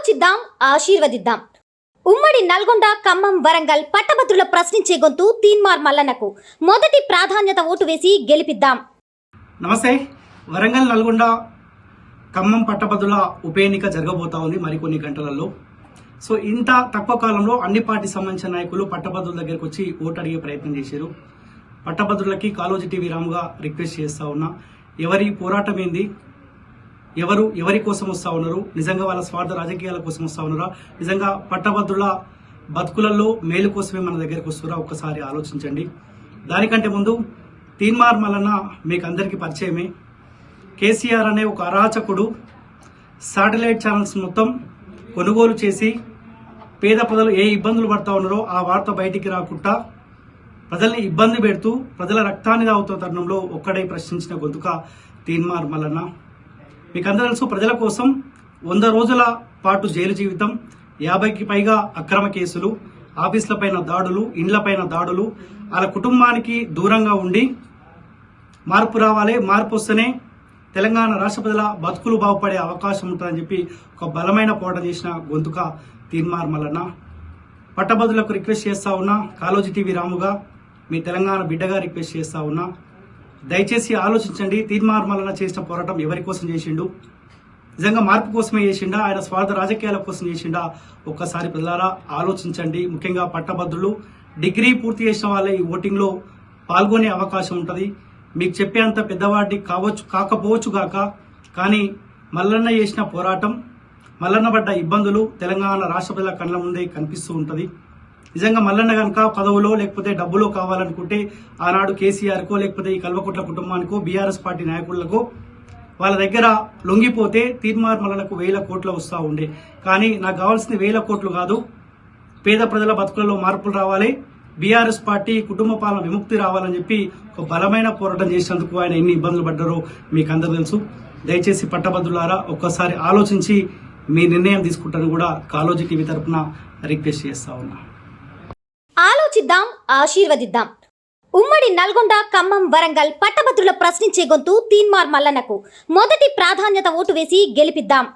ఆలోచిద్దాం, ఆశీర్వదిద్దాం. ఉమ్మడి నల్గొండ, ఖమ్మం, వరంగల్ పట్టభద్రుల ప్రశ్నించే గొంతు తీన్మార్ మల్లన్నకు మొదటి ప్రాధాన్యత ఓటు వేసి గెలిపిద్దాం. నమస్తే. వరంగల్, నల్గొండ, ఖమ్మం పట్టభద్రుల ఉప ఎన్నిక జరగబోతా ఉంది మరికొన్ని గంటలలో. సో ఇంత తక్కువ కాలంలో అన్ని పార్టీ సంబంధించిన నాయకులు పట్టభద్రుల దగ్గరకు వచ్చి ఓటు అడిగే ప్రయత్నం చేశారు. పట్టభద్రులకి కాళోజీ టీవీ రాముగా రిక్వెస్ట్ చేస్తా ఉన్నా, ఎవరి పోరాటం ఏంది, ఎవరి కోసం వస్తా ఉన్నారు, నిజంగా వాళ్ళ స్వార్థ రాజకీయాల కోసం వస్తా ఉన్నారా, నిజంగా పట్టభద్రుల బతుకులలో మేలు కోసమే మన దగ్గరకు వస్తున్నారా ఒక్కసారి ఆలోచించండి. దానికంటే ముందు తీన్మార్ మల్లన్న మీకు అందరికీ పరిచయమే. కేసీఆర్ అనే ఒక అరాచకుడు శాటిలైట్ ఛానల్స్ మొత్తం కొనుగోలు చేసి పేద ప్రజలు ఏ ఇబ్బందులు పడతా ఉన్నారో ఆ వార్త బయటికి రాకుండా ప్రజల్ని ఇబ్బంది పెడుతూ ప్రజల రక్తాన్ని తాగుతున్న తరుణంలో ఒక్కడై ప్రశ్నించిన గొంతుక తీన్మార్ మల్లన్న. మీకు అందరూ తెలుసు, ప్రజల కోసం 100 రోజుల పాటు జైలు జీవితం, 50కి పైగా అక్రమ కేసులు, ఆఫీసులపైన దాడులు, ఇండ్లపైన దాడులు, వాళ్ళ కుటుంబానికి దూరంగా ఉండి మార్పు రావాలి, మార్పు వస్తేనే తెలంగాణ రాష్ట్ర ప్రజల బతుకులు బాగుపడే అవకాశం ఉంటుందని చెప్పి ఒక బలమైన పోరాటం చేసిన గొంతుక తీన్మార్ మల్లన్న. పట్టభద్రులకు రిక్వెస్ట్ చేస్తా ఉన్నా, కాళోజీ టీవీ రాముగా మీ తెలంగాణ బిడ్డగా రిక్వెస్ట్ చేస్తా ఉన్నా, దయచేసి ఆలోచించండి. తీన్మార్ మల్లన్న చేసిన పోరాటం ఎవరి కోసం చేసిండు, నిజంగా మార్పు కోసమే చేసిండా, ఆయన స్వార్థ రాజకీయాల కోసం చేసిండా, ఒక్కసారి ప్రజలారా ఆలోచించండి. ముఖ్యంగా పట్టభద్రులు, డిగ్రీ పూర్తి చేసిన వాళ్ళే ఈ ఓటింగ్ లో పాల్గొనే అవకాశం ఉంటుంది. మీకు చెప్పేంత పెద్దవాడి కాకపోవచ్చు గాక, కానీ మల్లన్న చేసిన పోరాటం, మల్లన్న పడ్డ ఇబ్బందులు తెలంగాణ రాష్ట్ర ప్రజల కళ్ళ ముందే కనిపిస్తూ ఉంటుంది. నిజంగా మల్లన్న కనుక పదవులో లేకపోతే డబ్బులో కావాలనుకుంటే ఆనాడు కేసీఆర్కో లేకపోతే ఈ కల్వకుట్ల కుటుంబానికో బీఆర్ఎస్ పార్టీ నాయకులకు వాళ్ళ దగ్గర లొంగిపోతే తీన్మార్ మల్లన్నకు 1000 కోట్లు వస్తూ ఉండే. కానీ నాకు కావాల్సింది 1000 కోట్లు కాదు, పేద ప్రజల బతుకులలో మార్పులు రావాలి, బీఆర్ఎస్ పార్టీ కుటుంబ పాలన విముక్తి రావాలని చెప్పి ఒక బలమైన పోరాటం చేసినందుకు ఆయన ఎన్ని ఇబ్బందులు పడ్డారో మీకు అందరూ తెలుసు. దయచేసి పట్టభద్రులారా ఒక్కసారి ఆలోచించి మీ నిర్ణయం తీసుకుంటాను కూడా కాళోజీ టీవీ తరఫున రిక్వెస్ట్ చేస్తా ఉన్నా. ఆలోచిద్దాం, ఆశీర్వదిద్దాం. ఉమ్మడి నల్గొండ, ఖమ్మం, వరంగల్ పట్టభద్రుల ప్రశ్నించే గొంతు తీన్మార్ మల్లన్నకు మొదటి ప్రాధాన్యత ఓటు వేసి గెలిపిద్దాం.